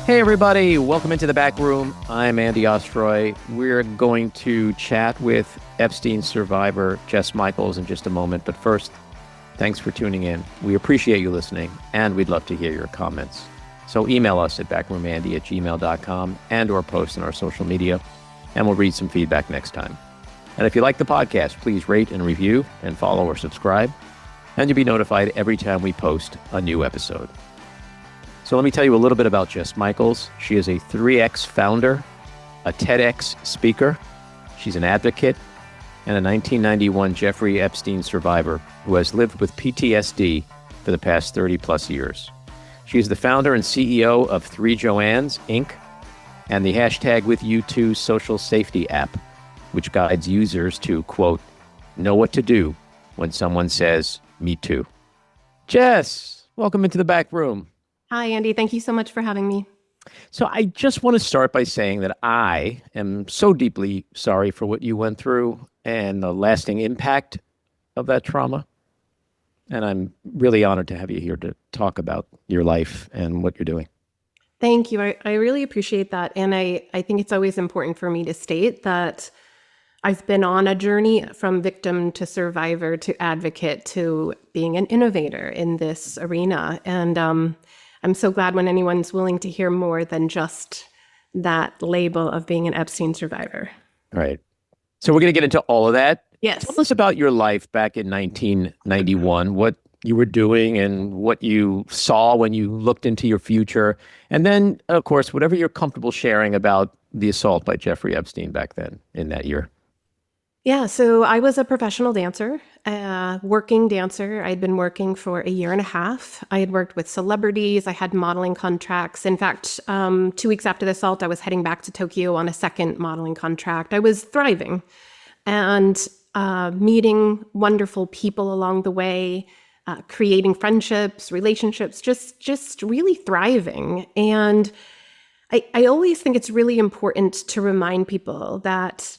Hey everybody, welcome into the back room. I'm Andy Ostroy. We're going to chat with Epstein survivor Jess Michaels in just a moment. But first, thanks for tuning in. We appreciate you listening, and we'd love to hear your comments. So email us at backroomandy@gmail.com and or post on our social media, and we'll read some feedback next time. And if you like the podcast, please rate and review and follow or subscribe, and you'll be notified every time we post a new episode. So let me tell you a little bit about Jess Michaels. She is a 3X founder, a TEDx speaker. She's an advocate and a 1991 Jeffrey Epstein survivor who has lived with PTSD for the past 30 plus years. She is the founder and CEO of 3 Joannes, Inc. and the hashtag with you too social safety app, which guides users to, quote, know what to do when someone says, me too. Jess, welcome into the back room. Hi, Andy. Thank you so much for having me. So I just want to start by saying that I am so deeply sorry for what you went through and the lasting impact of that trauma. And I'm really honored to have you here to talk about your life and what you're doing. Thank you. I really appreciate that. And I think it's always important for me to state that I've been on a journey from victim to survivor to advocate to being an innovator in this arena. And I'm so glad when anyone's willing to hear more than just that label of being an Epstein survivor. Right. So we're going to get into all of that. Yes. Tell us about your life back in 1991, what you were doing and what you saw when you looked into your future. And then, of course, whatever you're comfortable sharing about the assault by Jeffrey Epstein back then in that year. Yeah, so I was a professional dancer, working dancer. I'd been working for a year and a half. I had worked with celebrities. I had modeling contracts. In fact, 2 weeks after the assault, I was heading back to Tokyo on a second modeling contract. I was thriving and meeting wonderful people along the way, creating friendships, relationships, just really thriving. And I always think it's really important to remind people that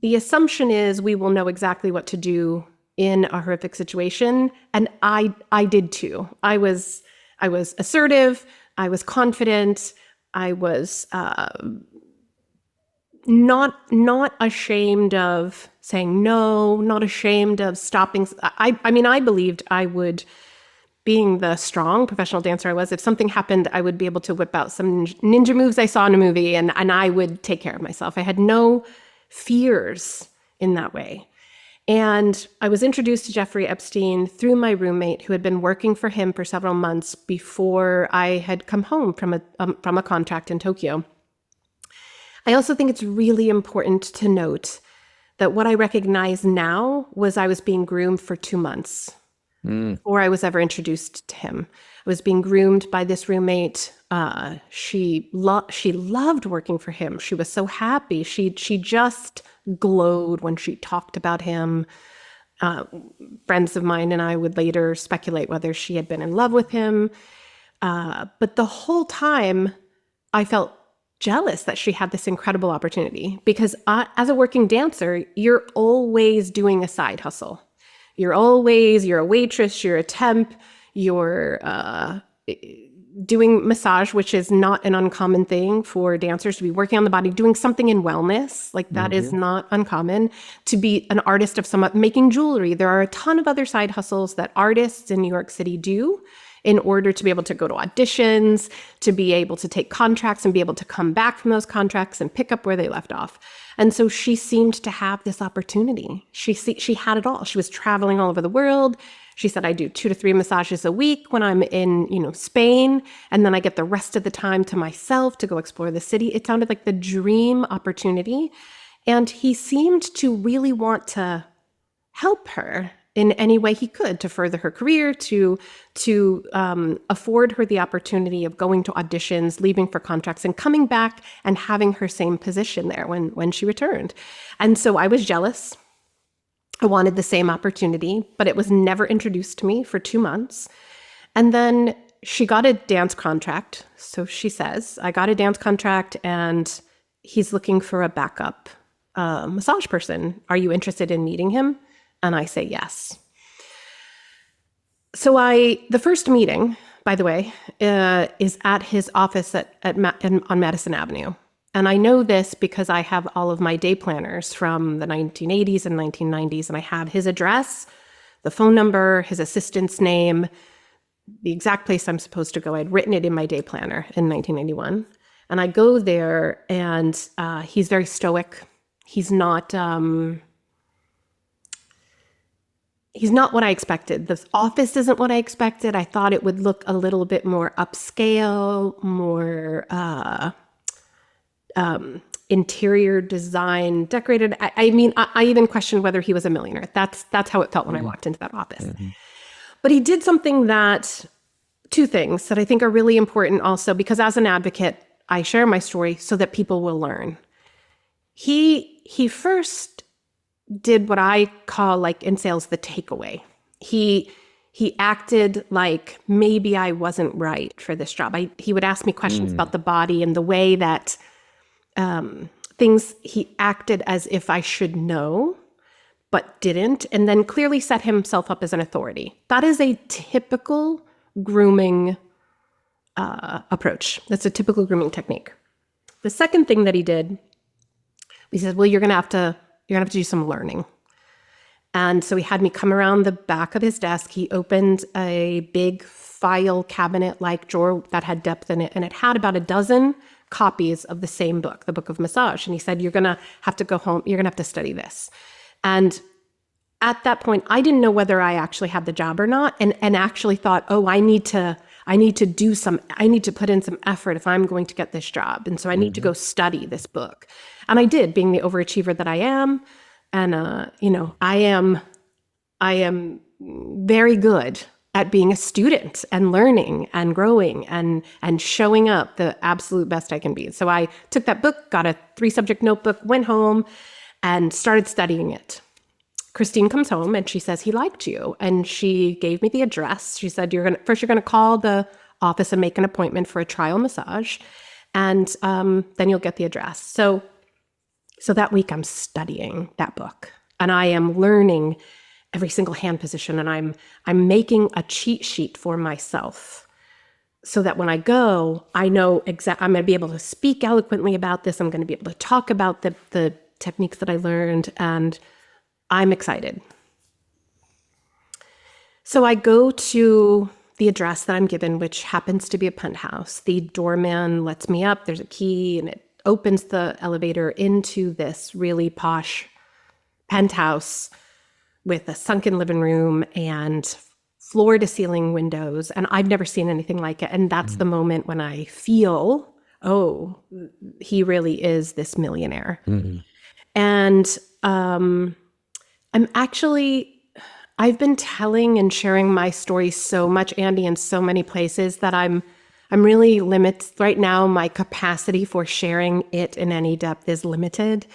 the assumption is we will know exactly what to do in a horrific situation. And I did too. I was assertive. I was confident. I was not ashamed of saying no, not ashamed of stopping. I mean, I believed I would, being the strong professional dancer I was, if something happened, I would be able to whip out some ninja moves I saw in a movie and I would take care of myself. I had no fears in that way. And I was introduced to Jeffrey Epstein through my roommate who had been working for him for several months before I had come home from a contract in Tokyo. I also think it's really important to note that what I recognize now was I was being groomed for 2 months before I was ever introduced to him. I was being groomed by this roommate. She loved working for him. She was so happy. She just glowed when she talked about him. Friends of mine and I would later speculate whether she had been in love with him. But the whole time, I felt jealous that she had this incredible opportunity because as a working dancer, you're always doing a side hustle. You're a waitress, you're a temp, you're doing massage, which is not an uncommon thing for dancers to be working on the body, doing something in wellness, like that is not uncommon. To be an artist of some, making jewelry. There are a ton of other side hustles that artists in New York City do in order to be able to go to auditions, to be able to take contracts and be able to come back from those contracts and pick up where they left off. And so she seemed to have this opportunity. She had it all. She was traveling all over the world. She said, I do 2 to 3 massages a week when I'm in, Spain, and then I get the rest of the time to myself to go explore the city. It sounded like the dream opportunity. And he seemed to really want to help her in any way he could to further her career, to afford her the opportunity of going to auditions, leaving for contracts, and coming back and having her same position there when she returned. And so I was jealous. I wanted the same opportunity, but it was never introduced to me for 2 months. And then she got a dance contract. So she says, I got a dance contract and he's looking for a backup massage person. Are you interested in meeting him? And I say yes. So the first meeting, by the way, is at his office on Madison Avenue. And I know this because I have all of my day planners from the 1980s and 1990s, and I have his address, the phone number, his assistant's name, the exact place I'm supposed to go. I'd written it in my day planner in 1991. And I go there, and he's very stoic. He's not what I expected. The office isn't what I expected. I thought it would look a little bit more upscale, more interior design, decorated. I mean, I even questioned whether he was a millionaire. That's how it felt when I walked into that office. Mm-hmm. But he did two things that I think are really important also, because as an advocate, I share my story so that people will learn. He first did what I call, like in sales, the takeaway. He acted like maybe I wasn't right for this job. He would ask me questions about the body and the way that things, he acted as if I should know, but didn't, and then clearly set himself up as an authority. That is a typical grooming approach. That's a typical grooming technique. The second thing that he did, he said, well, you're gonna have to do some learning. And so he had me come around the back of his desk. He opened a big file cabinet-like drawer that had depth in it, and it had about a dozen copies of the same book, the Book of Massage. And he said, you're gonna have to go home, you're gonna have to study this. And at that point, I didn't know whether I actually had the job or not, and actually thought, oh, I need to put in some effort if I'm going to get this job. And so I need to go study this book. And I did, being the overachiever that I am. And, I am very good at being a student and learning and growing and showing up the absolute best I can be. So I took that book, got a 3-subject notebook, went home and started studying it. Christine comes home and she says, he liked you. And she gave me the address. She said, you're going to call the office and make an appointment for a trial massage. And then you'll get the address. So that week I'm studying that book, and I am learning every single hand position, and I'm making a cheat sheet for myself so that when I go, I know I'm going to be able to speak eloquently about this. I'm going to be able to talk about the techniques that I learned, and I'm excited. So I go to the address that I'm given, which happens to be a penthouse. The doorman lets me up. There's a key, and it opens the elevator into this really posh penthouse with a sunken living room and floor-to-ceiling windows. And I've never seen anything like it. And that's the moment when I feel, oh, he really is this millionaire. Mm-hmm. And I've been telling and sharing my story so much, Andy, in so many places that I'm really limited right now. My capacity for sharing it in any depth is limited.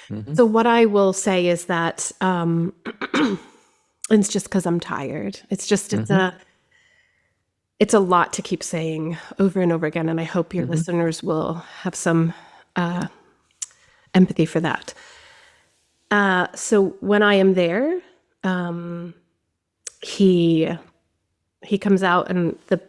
Mm-hmm. So what I will say is that it's just because I'm tired. It's just it's a lot to keep saying over and over again, and I hope your listeners will have some empathy for that. So when I am there, he comes out, and the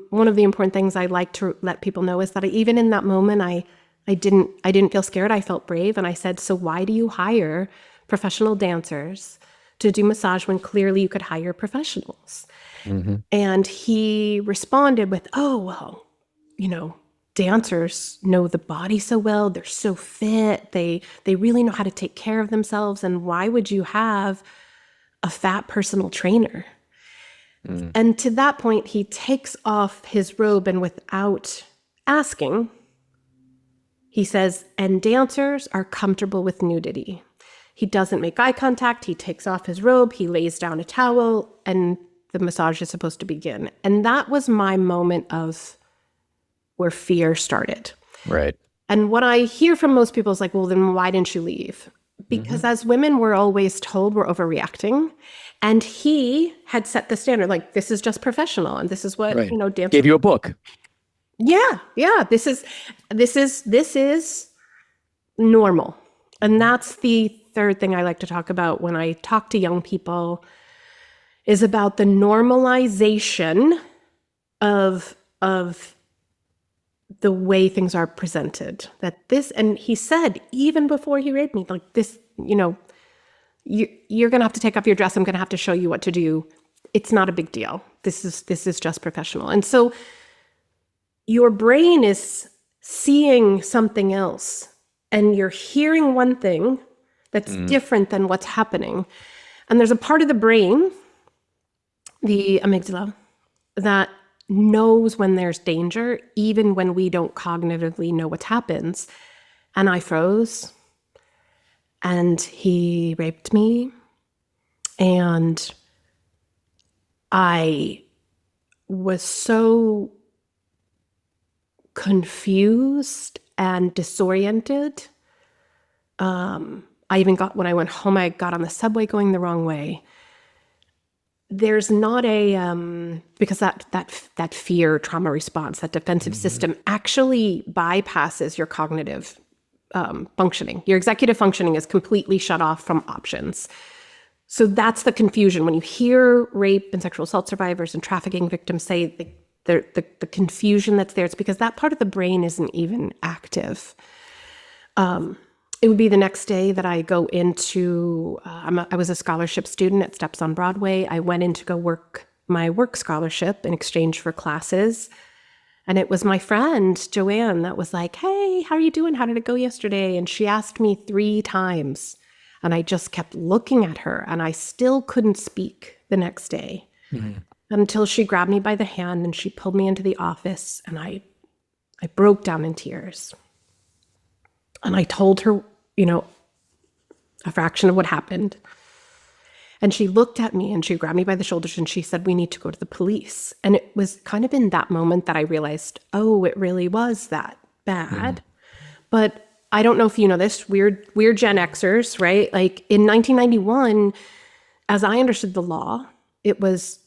one of the important things I like to let people know is that even in that moment, I didn't feel scared. I felt brave, and I said, "So why do you hire professional dancers to do massage when clearly you could hire professionals?" Mm-hmm. And he responded with, "Oh, well, dancers know the body so well. They're so fit. They really know how to take care of themselves. And why would you have a fat personal trainer?" Mm. And to that point, he takes off his robe, and without asking, he says, "And dancers are comfortable with nudity." He doesn't make eye contact. He takes off his robe. He lays down a towel, and the massage is supposed to begin. And that was my moment of where fear started. Right. And what I hear from most people is like, well, then why didn't you leave? Because as women, we're always told we're overreacting. And he had set the standard, like, this is just professional. And this is what, dancers gave you a book. Yeah. This is normal. And that's the third thing I like to talk about when I talk to young people is about the normalization of the way things are presented. That this, and he said, even before he raped me, like this, you're going to have to take off your dress. I'm going to have to show you what to do. It's not a big deal. This is just professional. And so your brain is seeing something else, and you're hearing one thing that's different than what's happening. And there's a part of the brain, the amygdala, that knows when there's danger, even when we don't cognitively know what happens. And I froze, and he raped me, and I was so confused and disoriented. I even when I went home, I got on the subway going the wrong way. There's not because that fear trauma response, that defensive system actually bypasses your cognitive functioning. Your executive functioning is completely shut off from options. So that's the confusion. When you hear rape and sexual assault survivors and trafficking victims say the confusion that's there, it's because that part of the brain isn't even active. It would be the next day that I go into, I was a scholarship student at Steps on Broadway. I went in to go work my work scholarship in exchange for classes. And it was my friend, Joanne, that was like, hey, how are you doing? How did it go yesterday? And she asked me 3 times. And I just kept looking at her, and I still couldn't speak the next day until she grabbed me by the hand and she pulled me into the office, and I broke down in tears. And I told her, a fraction of what happened. And she looked at me and she grabbed me by the shoulders and she said, we need to go to the police. And it was kind of in that moment that I realized, oh, it really was that bad. But I don't know if you know this, weird Gen Xers, right? Like in 1991, as I understood the law, it was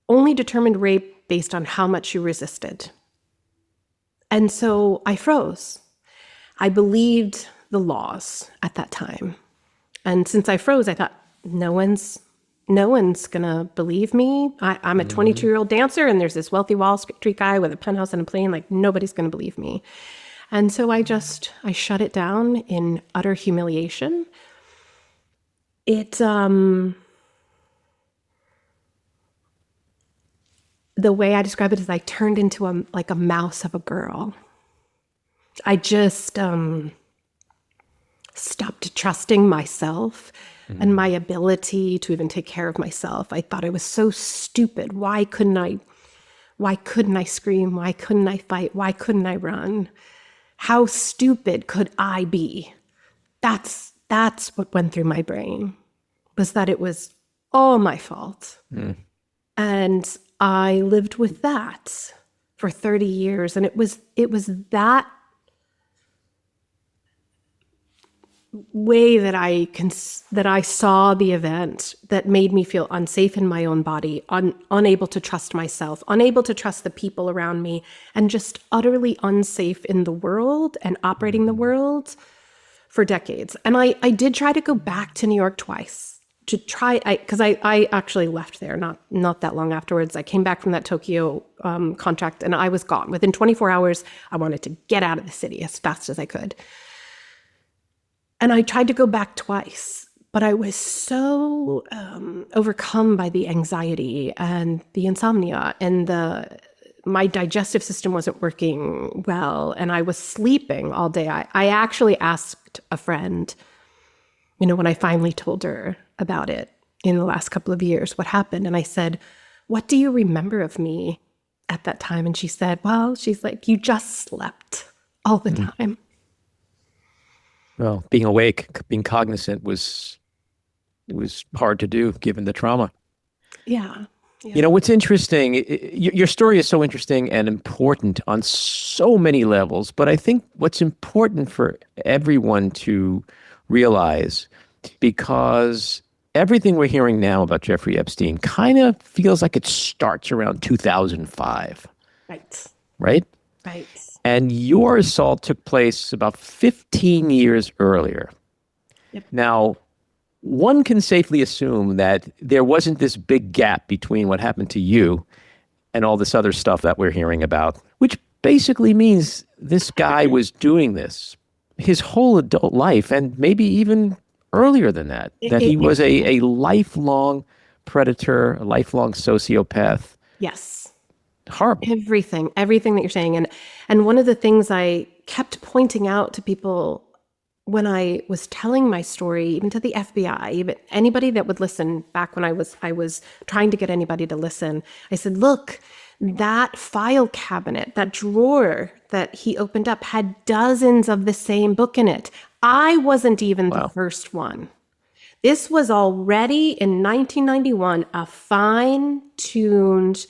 only determined rape based on how much you resisted. And so I froze. I believed the laws at that time. And since I froze, I thought, no one's gonna believe me. I'm a 22-year-old dancer, and there's this wealthy Wall Street guy with a penthouse and a plane. Like, nobody's gonna believe me. And so I shut it down in utter humiliation. The way I describe it is I turned into a mouse of a girl. I just stopped trusting myself and my ability to even take care of myself. I thought I was so stupid. Why couldn't I scream? Why couldn't I fight? Why couldn't I run? How stupid could I be? That's what went through my brain, was that it was all my fault. And I lived with that for 30 years. And it was that way that I saw the event that made me feel unsafe in my own body, unable to trust myself, unable to trust the people around me, and just utterly unsafe in the world and operating the world for decades. And I did try to go back to New York twice to try, because I actually left there not that long afterwards. I came back from that Tokyo contract and I was gone. Within 24 hours, I wanted to get out of the city as fast as I could. And I tried to go back twice, but I was so overcome by the anxiety and the insomnia, and my digestive system wasn't working well, and I was sleeping all day. I actually asked a friend, when I finally told her about it in the last couple of years, what happened. And I said, what do you remember of me at that time? And she said, well, she's like, you just slept all the time. Well, being awake, being cognizant it was hard to do given the trauma. Yeah. What's interesting, your story is so interesting and important on so many levels, but I think what's important for everyone to realize, because everything we're hearing now about Jeffrey Epstein kind of feels like it starts around 2005. Right. Right? Right. And your assault took place about 15 years earlier. Yep. Now, one can safely assume that there wasn't this big gap between what happened to you and all this other stuff that we're hearing about, which basically means this guy was doing this his whole adult life and maybe even earlier than that, that he was a lifelong predator, a lifelong sociopath. Yes. Horrible. Everything that you're saying. And one of the things I kept pointing out to people when I was telling my story, even to the FBI, even anybody that would listen, back when I was trying to get anybody to listen, I said, look, that file cabinet, that drawer that he opened up had dozens of the same book in it. I wasn't even the first one. This was already in 1991 a fine-tuned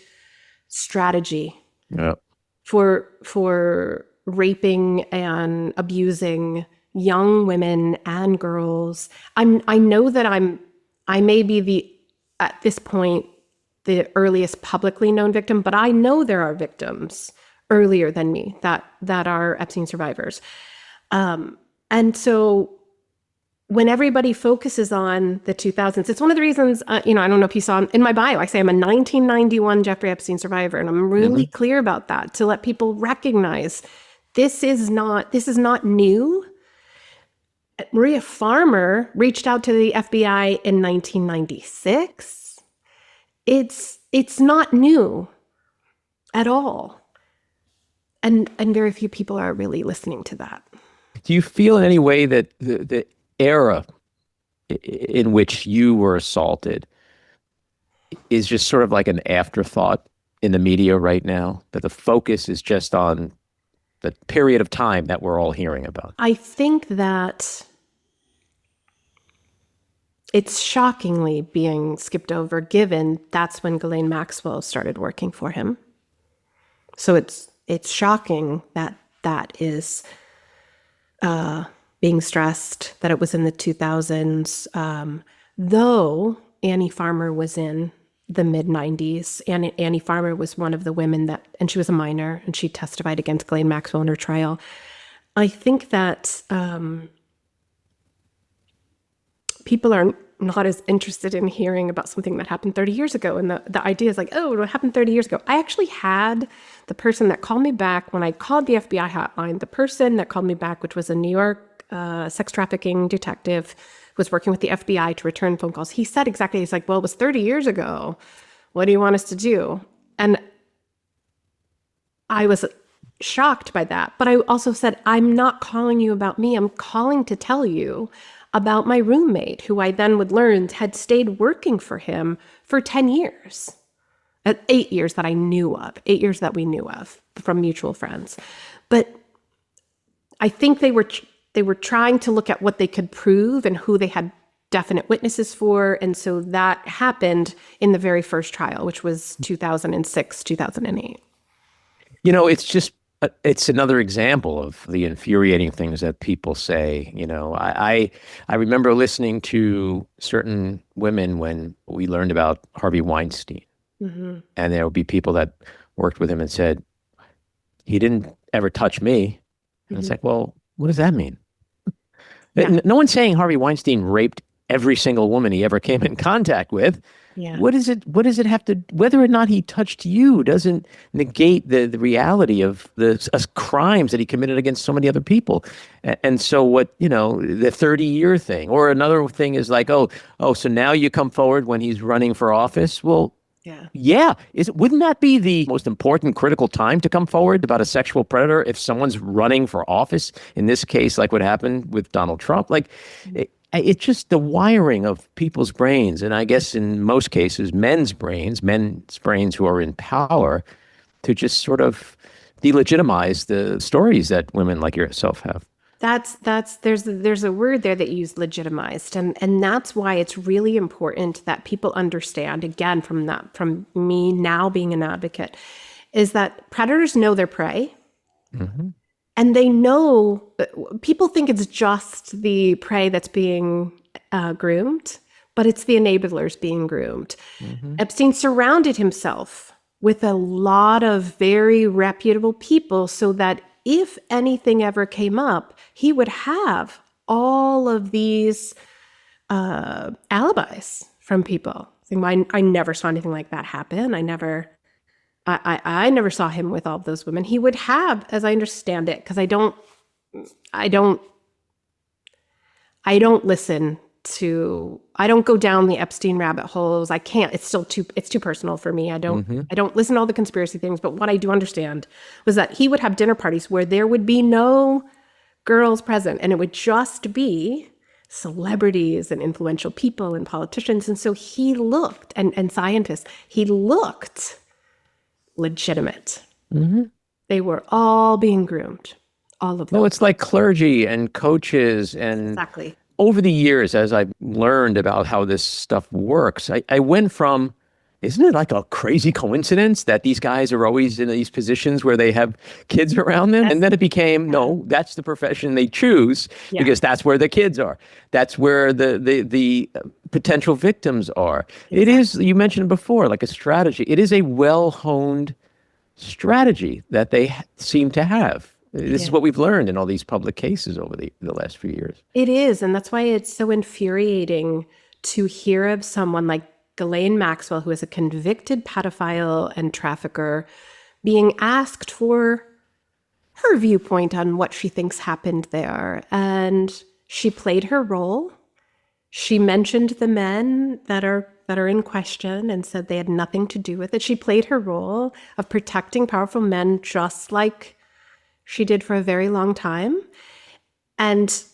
strategy for raping and abusing young women and girls. I know that I may be at this point the earliest publicly known victim, but I know there are victims earlier than me that are Epstein survivors. And so when everybody focuses on the 2000s, it's one of the reasons, I don't know if you saw in my bio, I say I'm a 1991 Jeffrey Epstein survivor, and I'm really clear about that to let people recognize this is not new. Maria Farmer reached out to the FBI in 1996. It's not new at all. And very few people are really listening to that. Do you feel in any way that the era in which you were assaulted is just sort of like an afterthought in the media right now? That the focus is just on the period of time that we're all hearing about? I think that it's shockingly being skipped over, given that's when Ghislaine Maxwell started working for him. So it's shocking that is being stressed, that it was in the 2000s, though Annie Farmer was in the mid-90s. And Annie Farmer was one of the women and she was a minor, and she testified against Ghislaine Maxwell in her trial. I think that people are not as interested in hearing about something that happened 30 years ago. And the idea is like, oh, what happened 30 years ago? I actually had the person that called me back when I called the FBI hotline, the person that called me back, which was a New York sex trafficking detective who was working with the FBI to return phone calls. He said exactly, he's like, well, it was 30 years ago. What do you want us to do? And I was shocked by that. But I also said, I'm not calling you about me. I'm calling to tell you about my roommate, who I then would learn had stayed working for him for 10 years. 8 years that I knew of, 8 years that we knew of from mutual friends. But I think they were trying to look at what they could prove and who they had definite witnesses for. And so that happened in the very first trial, which was 2006, 2008. It's another example of the infuriating things that people say. I remember listening to certain women when we learned about Harvey Weinstein. Mm-hmm. And there would be people that worked with him and said, he didn't ever touch me. And it's like, well, what does that mean? Yeah. No one's saying Harvey Weinstein raped every single woman he ever came in contact with. Yeah. What does it have to, whether or not he touched you doesn't negate the reality of the crimes that he committed against so many other people. And so the 30-year thing, or another thing is like, so now you come forward when he's running for office. Well, yeah. Wouldn't that be the most important critical time to come forward about a sexual predator if someone's running for office? In this case, like what happened with Donald Trump, it's just the wiring of people's brains, and I guess in most cases, men's brains who are in power, to just sort of delegitimize the stories that women like yourself have. There's a word there that you use, legitimized, and that's why it's really important that people understand, again, from me now being an advocate, is that predators know their prey. Mm-hmm. And they know, people think it's just the prey that's being groomed, but it's the enablers being groomed. Mm-hmm. Epstein surrounded himself with a lot of very reputable people so that if anything ever came up, he would have all of these alibis from people. Saying, I never saw anything like that happen. I never saw him with all of those women. He would have, as I understand it, because I don't listen to, I don't go down the Epstein rabbit holes. I can't. It's too personal for me. I don't listen to all the conspiracy things. But what I do understand was that he would have dinner parties where there would be no girls present, and it would just be celebrities and influential people and politicians. And so he looked, and scientists, he looked legitimate. They were all being groomed, all of them. No, it's like clergy and coaches. And Exactly. over the years, as I've learned about how this stuff works, I went from, isn't it like a crazy coincidence that these guys are always in these positions where they have kids around them? And then it became, no, that's the profession they choose because that's where the kids are. That's where the potential victims are. Exactly. It is, you mentioned before, like a strategy. It is a well-honed strategy that they seem to have. This is what we've learned in all these public cases over the last few years. It is. And that's why it's so infuriating to hear of someone like Ghislaine Maxwell, who is a convicted pedophile and trafficker, being asked for her viewpoint on what she thinks happened there. And she played her role. She mentioned the men that are in question and said they had nothing to do with it. She played her role of protecting powerful men just like she did for a very long time. And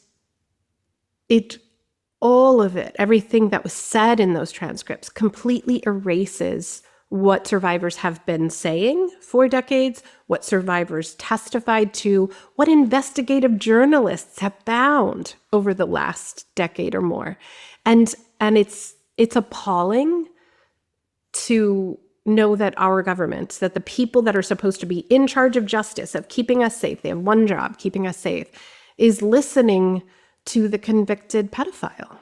all of it, everything that was said in those transcripts completely erases what survivors have been saying for decades, what survivors testified to, what investigative journalists have found over the last decade or more. And it's appalling to know that our government, that the people that are supposed to be in charge of justice, of keeping us safe, they have one job, keeping us safe, is listening to the convicted pedophile.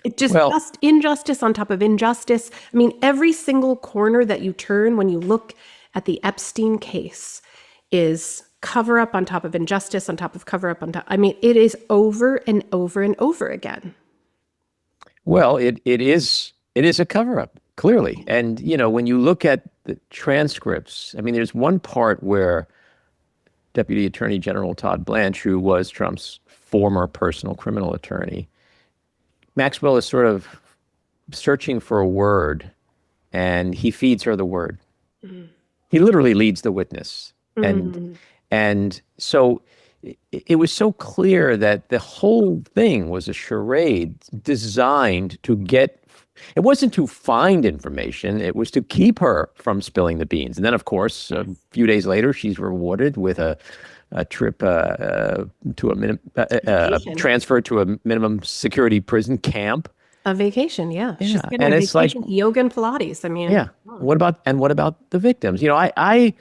It just injustice on top of injustice. I mean, every single corner that you turn when you look at the Epstein case is cover up on top of injustice, on top of cover up on top. I mean, it is over and over and over again. Well, it is a cover up, clearly. And, you know, when you look at the transcripts, I mean, there's one part where Deputy Attorney General Todd Blanche, who was Trump's former personal criminal attorney, Maxwell is sort of searching for a word, and he feeds her the word. Mm-hmm. He literally leads the witness. Mm-hmm. And so it was so clear that the whole thing was a charade designed to get, it wasn't to find information, it was to keep her from spilling the beans. And then, of course, a few days later, she's rewarded with a trip to a transfer to a minimum security prison camp. A vacation, yeah. She's getting and a it's vacation, like yoga and Pilates. I mean, What about the victims? You know, I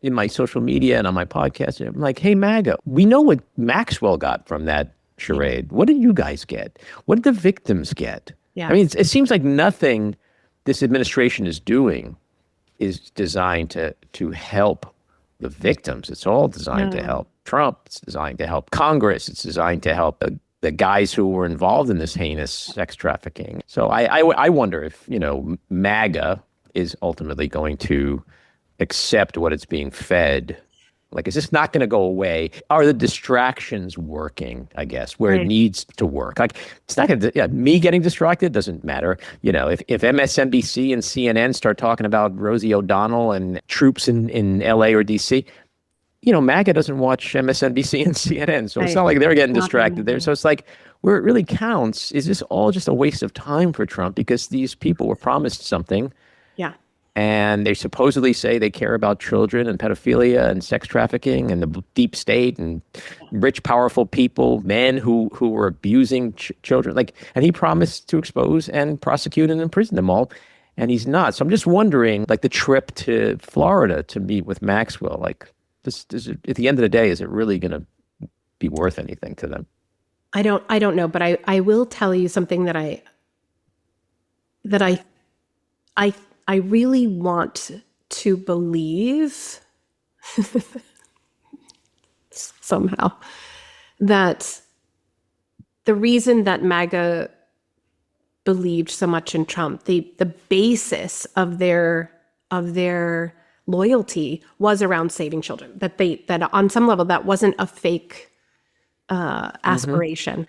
in my social media and on my podcast, I'm like, hey, MAGA, we know what Maxwell got from that charade. What did you guys get? What did the victims get? Yeah. I mean, it seems like nothing this administration is doing is designed to help the victims. It's all designed to help Trump. It's designed to help Congress. It's designed to help the guys who were involved in this heinous sex trafficking. So I wonder if, you know, MAGA is ultimately going to accept what it's being fed. Like, is this not going to go away? Are the distractions working, I guess, where it needs to work? Like, it's not going to, me getting distracted doesn't matter. You know, if MSNBC and CNN start talking about Rosie O'Donnell and troops in LA or DC, you know, MAGA doesn't watch MSNBC and CNN. So it's not like they're getting distracted there. So it's like, where it really counts, is this all just a waste of time for Trump? Because these people were promised something. Yeah. And they supposedly say they care about children and pedophilia and sex trafficking and the deep state and rich, powerful people, men who were abusing children. Like, and he promised to expose and prosecute and imprison them all, and he's not. So I'm just wondering, like, the trip to Florida to meet with Maxwell, like, this at the end of the day, is it really going to be worth anything to them? I don't know, but I will tell you something that I really want to believe somehow that the reason that MAGA believed so much in Trump, the basis of their loyalty was around saving children. That on some level that wasn't a fake aspiration.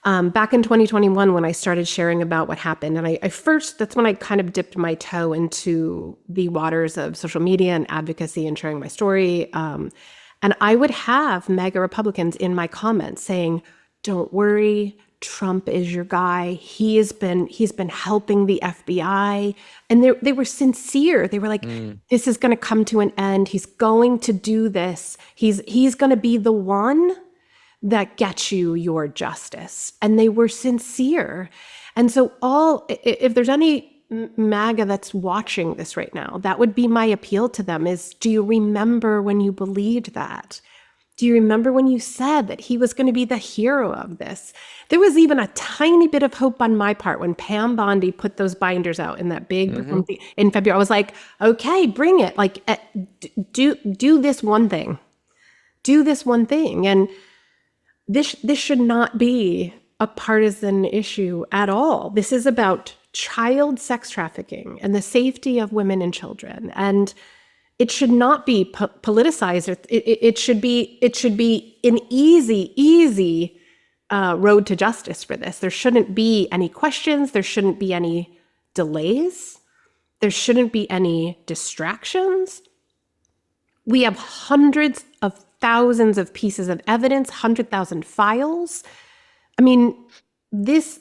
Back in 2021, when I started sharing about what happened, and that's when I kind of dipped my toe into the waters of social media and advocacy and sharing my story. And I would have MAGA Republicans in my comments saying, "Don't worry, Trump is your guy. He's been helping the FBI." And they were sincere. They were like, "This is going to come to an end. He's going to do this. He's going to be the one that gets you your justice." And they were sincere. And so if there's any MAGA that's watching this right now, that would be my appeal to them is, do you remember when you believed that? Do you remember when you said that he was going to be the hero of this? There was even a tiny bit of hope on my part when Pam Bondi put those binders out in that big in February. I was like, okay, bring it. Like, do this one thing. Do this one thing. And this should not be a partisan issue at all. This is about child sex trafficking and the safety of women and children. And it should not be politicized. It should be an easy road to justice for this. There shouldn't be any questions. There shouldn't be any delays. There shouldn't be any distractions. We have hundreds of thousands of pieces of evidence, 100,000 files. I mean, this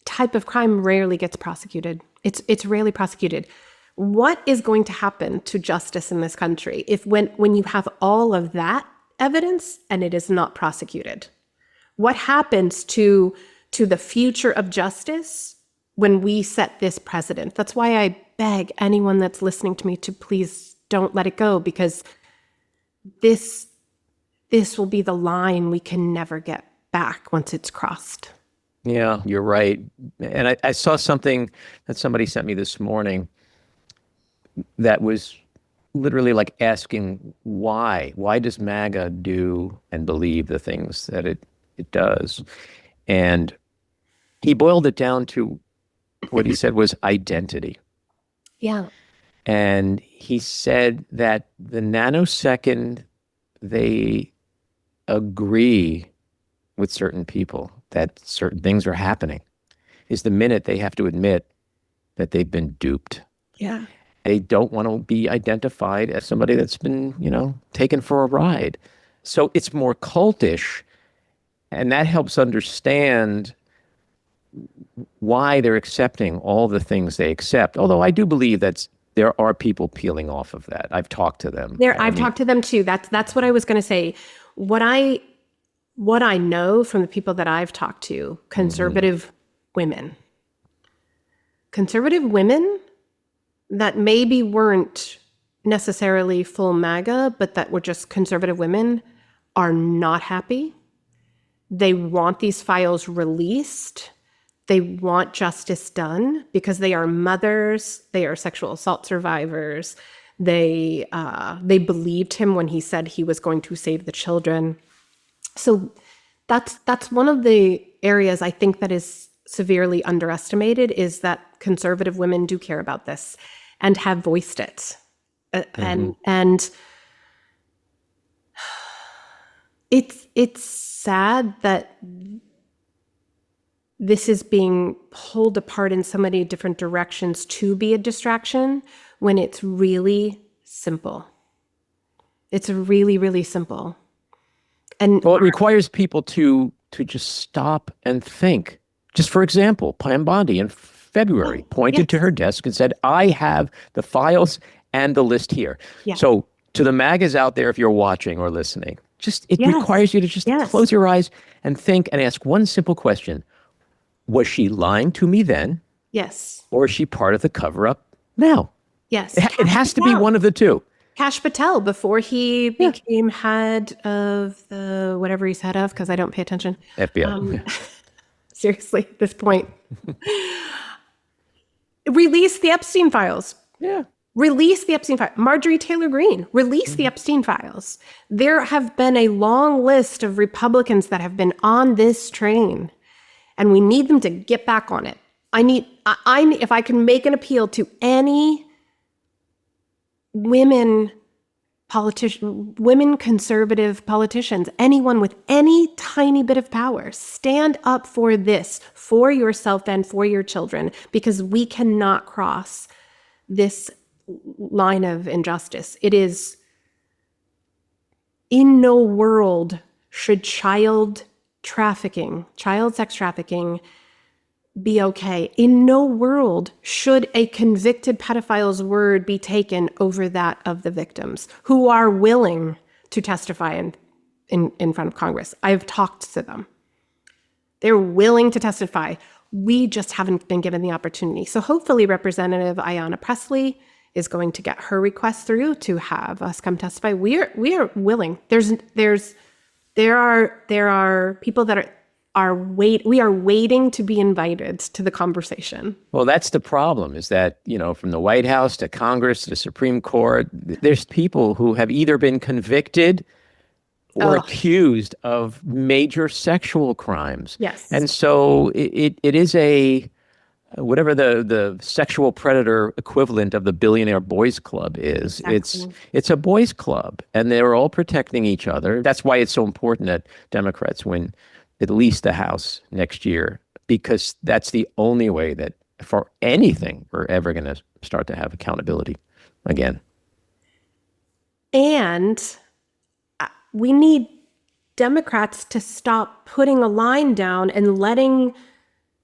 type of crime rarely gets prosecuted. It's rarely prosecuted. What is going to happen to justice in this country if when you have all of that evidence and it is not prosecuted? What happens to the future of justice when we set this precedent? That's why I beg anyone that's listening to me to please don't let it go, because this will be the line we can never get back once it's crossed. Yeah, you're right. And I saw something that somebody sent me this morning that was literally like asking why does MAGA do and believe the things that it does? And he boiled it down to what he said was identity. Yeah. And he said that the nanosecond they agree with certain people that certain things are happening is the minute they have to admit that they've been duped. Yeah. They don't want to be identified as somebody that's been, taken for a ride. So it's more cultish, and that helps understand why they're accepting all the things they accept. Although I do believe that there are people peeling off of that. I've talked to them. I've talked to them too. That's what I was going to say. What I know from the people that I've talked to, conservative women that maybe weren't necessarily full MAGA, but that were just conservative women, are not happy. They want these files released. They want justice done because they are mothers. They are sexual assault survivors. They believed him when he said he was going to save the children. So that's one of the areas I think that is severely underestimated, is that conservative women do care about this and have voiced it. And it's sad that this is being pulled apart in so many different directions to be a distraction when it's really simple. It's really, really simple. And well, it requires people to just stop and think. Just for example, Pam Bondi in February pointed to her desk and said, "I have the files and the list here." Yeah. So to the MAGAs out there, if you're watching or listening, it requires you to just close your eyes and think and ask one simple question. Was she lying to me then? Yes. Or is she part of the cover-up now? Yes. It has to be one of the two. Kash Patel, before he became head of the whatever he's head of, because I don't pay attention. FBI. Seriously, at this point. Release the Epstein files. Yeah. Release the Epstein files. Marjorie Taylor Greene, release the Epstein files. There have been a long list of Republicans that have been on this train, and we need them to get back on it. If I can make an appeal to any women conservative politicians, anyone with any tiny bit of power, stand up for this, for yourself and for your children, because we cannot cross this line of injustice. It is, in no world should child sex trafficking be okay. In no world should a convicted pedophile's word be taken over that of the victims who are willing to testify in front of Congress. I've talked to them. They're willing to testify. We just haven't been given the opportunity. So hopefully Representative Ayanna Pressley is going to get her request through to have us come testify. We are willing. There are people that we are waiting to be invited to the conversation. Well, that's the problem, is that, from the White House to Congress to the Supreme Court, there's people who have either been convicted or accused of major sexual crimes. Yes. And so it is whatever the sexual predator equivalent of the billionaire boys club is. Exactly. It's a boys club, and they're all protecting each other. That's why it's so important that Democrats win at least the House next year, because that's the only way that for anything we're ever going to start to have accountability again. And we need Democrats to stop putting a line down and letting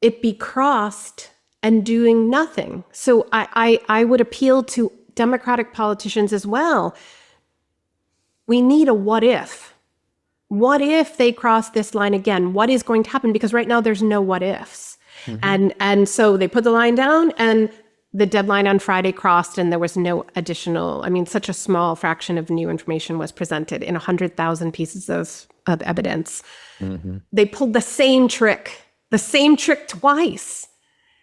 it be crossed and doing nothing. So I would appeal to Democratic politicians as well. We need a what if. What if they cross this line again? What is going to happen? Because right now there's no what ifs. Mm-hmm. And so they put the line down, and the deadline on Friday crossed, and there was no additional, such a small fraction of new information was presented in 100,000 pieces of evidence. Mm-hmm. They pulled the same trick twice.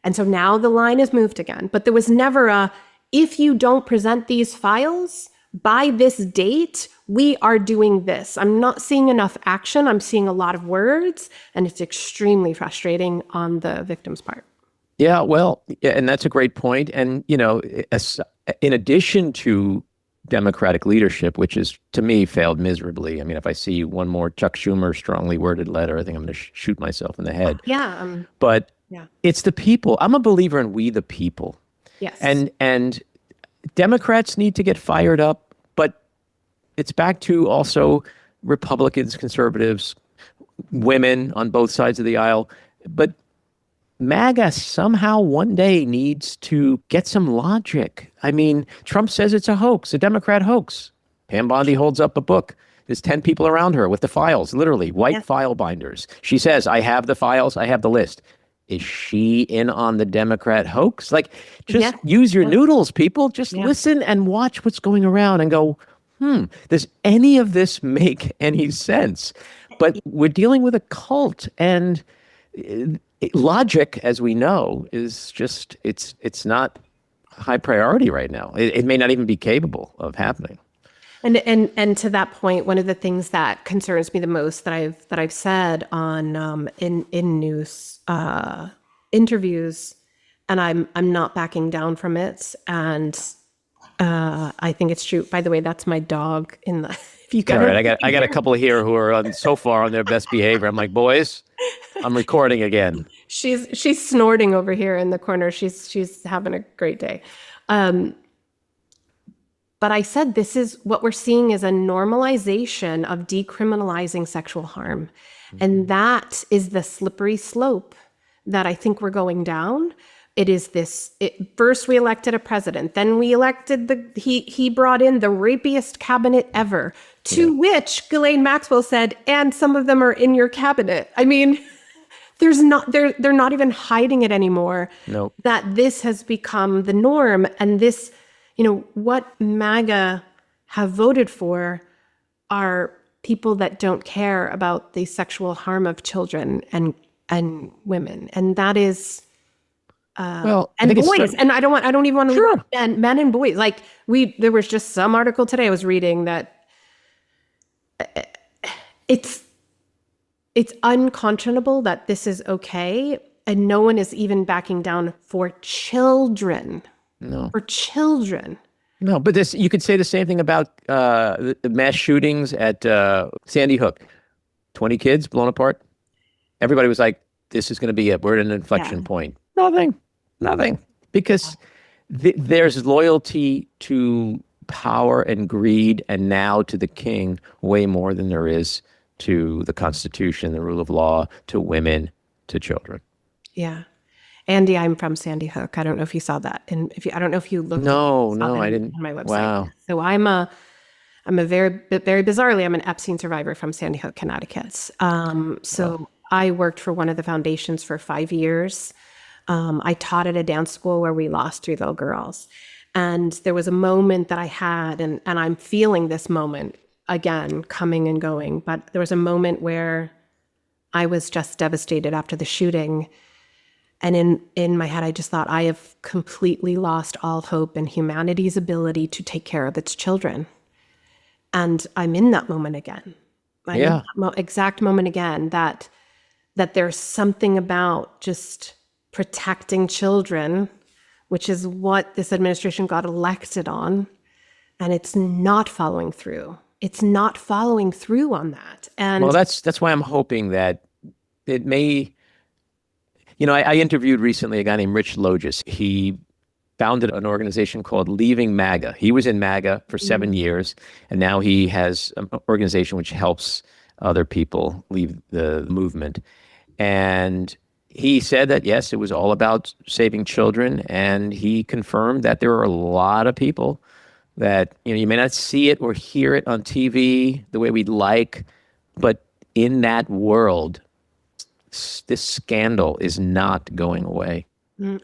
And so now the line is moved again. But there was never if you don't present these files by this date, we are doing this. I'm not seeing enough action. I'm seeing a lot of words, and it's extremely frustrating on the victim's part. Yeah, well, and that's a great point. And, in addition to Democratic leadership, which is, to me, failed miserably. If I see one more Chuck Schumer strongly worded letter, I think I'm going to shoot myself in the head. Yeah. But it's the people. I'm a believer in we the people. Yes. And Democrats need to get fired up, but it's back to also Republicans, conservatives, women on both sides of the aisle. But MAGA somehow one day needs to get some logic. Trump says it's a hoax, a Democrat hoax. Pam Bondi holds up a book. There's 10 people around her with the files, literally white file binders. She says, I have the files, I have the list. Is she in on the Democrat hoax? Use your noodles, people. Just listen and watch what's going around and go, does any of this make any sense? But we're dealing with a cult, and logic, as we know, is just, it's not high priority right now. It may not even be capable of happening. And to that point, one of the things that concerns me the most that I've said on in news interviews, and I'm not backing down from it, and I think it's true. By the way, that's my dog in the. If you got, all right, I got a couple here who are so far on their best behavior. I'm like, boys, I'm recording again. She's snorting over here in the corner. She's having a great day. But I said, this is what we're seeing is a normalization of decriminalizing sexual harm. Mm-hmm. And that is the slippery slope that I think we're going down. It is first we elected a president, then we elected he brought in the rapiest cabinet ever, to which Ghislaine Maxwell said, and some of them are in your cabinet. They're not even hiding it anymore. Nope. That this has become the norm, and this, what MAGA have voted for are people that don't care about the sexual harm of children and women. And that is Well, I and think boys. And I don't even want to leave Sure. out men and boys. Like there was just some article today I was reading that it's unconscionable that this is okay, and no one is even backing down for children. No. For children. No, but this you could say the same thing about the mass shootings at Sandy Hook. 20 kids blown apart. Everybody was like, "This is going to be it. We're at an inflection Yeah. point." Nothing, because there's loyalty to power and greed, and now to the king way more than there is to the Constitution, the rule of law, to women, to children. Yeah. Andy, I'm from Sandy Hook. I don't know if you saw that. And I don't know if you looked No, saw them I didn't. on my website. Wow. So I'm a very bizarrely, I'm an Epstein survivor from Sandy Hook, Connecticut. So I worked for one of the foundations for 5 years. I taught at a dance school where we lost 3 little girls. And there was a moment that I had, and I'm feeling this moment again, coming and going. But there was a moment where I was just devastated after the shooting. And in my head, I just thought, I have completely lost all hope in humanity's ability to take care of its children. And I'm in that moment again. I'm in that exact moment again, that there's something about just protecting children, which is what this administration got elected on, and it's not following through. It's not following through on that. And Well, that's why I'm hoping that it may. I interviewed recently a guy named Rich Logis. He founded an organization called Leaving MAGA. He was in MAGA for 7 years, and now he has an organization which helps other people leave the movement. And he said that, yes, it was all about saving children, and he confirmed that there are a lot of people that, you may not see it or hear it on TV the way we'd like, but in that world, this scandal is not going away.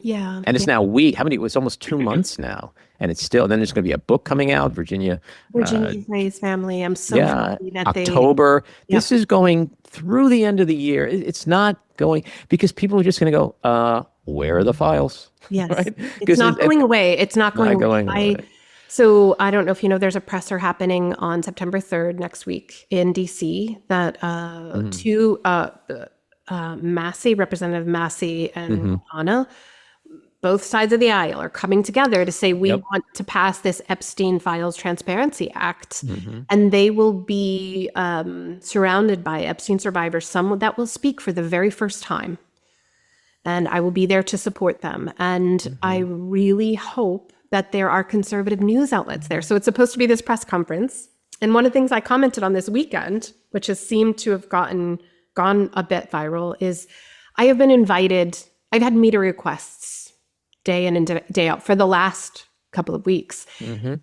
yeah. And it's now it was almost 2 months now, and it's still, then there's going to be a book coming out, Virginia Ray's family. I'm so happy that October. This is going through the end of the year. It's not going, because people are just going to go, where are the files? Yes. Right? It's not going away. It's not going away. So I don't know if you know, there's a presser happening on September 3rd next week in DC that two Massey, Representative Massey and Anna, both sides of the aisle are coming together to say we want to pass this Epstein Files Transparency Act, and they will be surrounded by Epstein survivors, some that will speak for the very first time, and I will be there to support them. And I really hope that there are conservative news outlets there. So it's supposed to be this press conference, and one of the things I commented on this weekend, which has seemed to have gone a bit viral, is I have been invited. I've had media requests day in and day out for the last couple of weeks.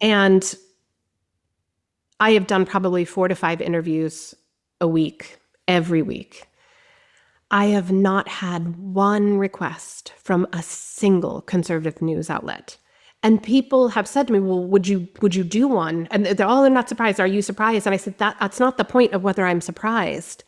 And I have done probably 4 to 5 interviews a week, every week. I have not had one request from a single conservative news outlet. And people have said to me, well, would you do one? And they're not surprised. Are you surprised? And I said, that's not the point of whether I'm surprised.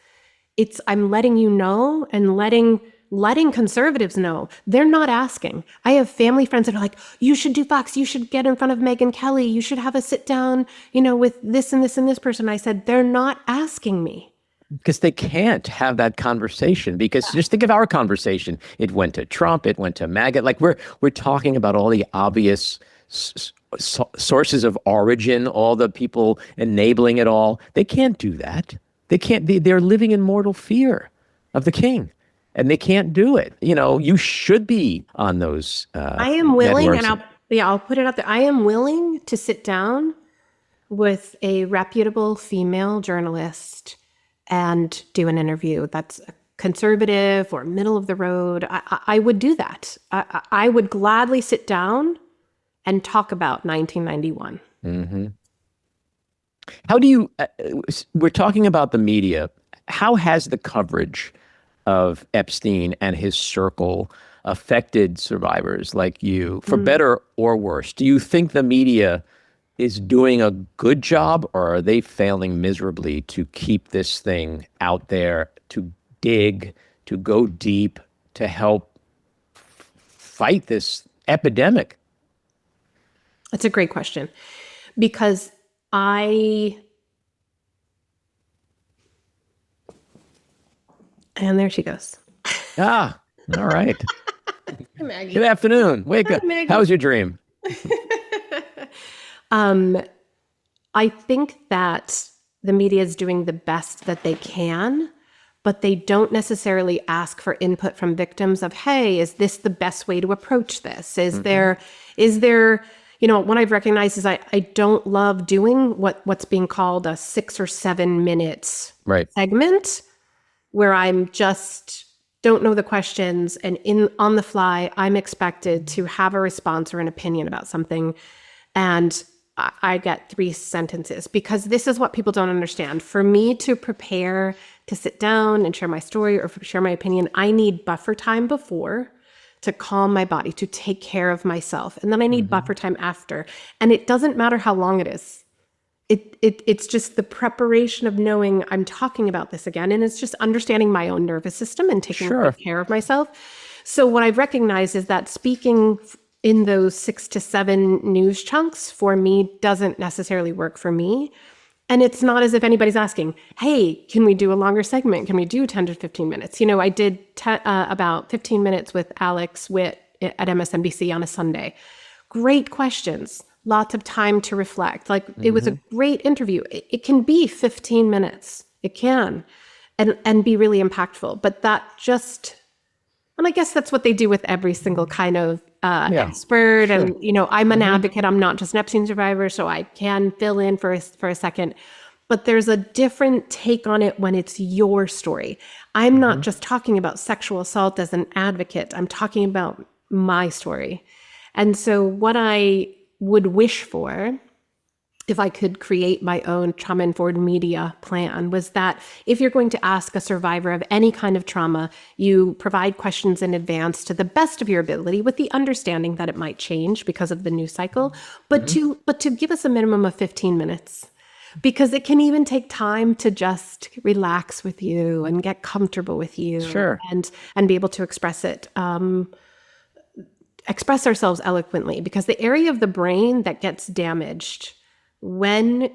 I'm letting you know, and letting conservatives know. They're not asking. I have family friends that are like, you should do Fox, you should get in front of Megyn Kelly, you should have a sit down, with this and this and this person. I said, they're not asking me. Because they can't have that conversation, because just think of our conversation. It went to Trump, it went to MAGA. Like we're talking about all the obvious sources of origin, all the people enabling it all. They can't do that. They can't. They're living in mortal fear of the king, and they can't do it. You should be on those. I am willing, networks. and I'll put it out there. I am willing to sit down with a reputable female journalist and do an interview that's conservative or middle of the road. I would do that. I would gladly sit down and talk about 1991. How do you, we're talking about the media. How has the coverage of Epstein and his circle affected survivors like you, for better or worse? Do you think the media is doing a good job, or are they failing miserably to keep this thing out there, to dig, to go deep, to help fight this epidemic? That's a great question, because and there she goes. Ah, all right. Hi, Maggie. Good afternoon. Wake up. Maggie. How was your dream? I think that the media is doing the best that they can, but they don't necessarily ask for input from victims of, hey, is this the best way to approach this? Is there, what I've recognized is I don't love doing what's being called a 6 or 7 minutes segment, where I'm just don't know the questions, and on the fly, I'm expected to have a response or an opinion about something, and I get 3 sentences, because this is what people don't understand. For me to prepare to sit down and share my story or share my opinion, I need buffer time before to calm my body, to take care of myself. And then I need buffer time after. And it doesn't matter how long it is. It's just the preparation of knowing I'm talking about this again. And it's just understanding my own nervous system and taking good care of myself. So what I've recognized is that speaking in those 6 to 7 news chunks for me doesn't necessarily work for me. And it's not as if anybody's asking, hey, can we do a longer segment? Can we do 10 to 15 minutes? I did about 15 minutes with Alex Witt at MSNBC on a Sunday. Great questions. Lots of time to reflect. It was a great interview. It can be 15 minutes. It can, and be really impactful. But and I guess that's what they do with every single kind of expert. Sure. And, I'm an advocate. I'm not just an Epstein survivor, so I can fill in for a second. But there's a different take on it when it's your story. I'm not just talking about sexual assault as an advocate. I'm talking about my story. And so what I would wish for, if I could create my own trauma-informed media plan, was that if you're going to ask a survivor of any kind of trauma, you provide questions in advance to the best of your ability, with the understanding that it might change because of the news cycle, but to give us a minimum of 15 minutes. Because it can even take time to just relax with you and get comfortable with you, and be able to express it. Express ourselves eloquently, because the area of the brain that gets damaged when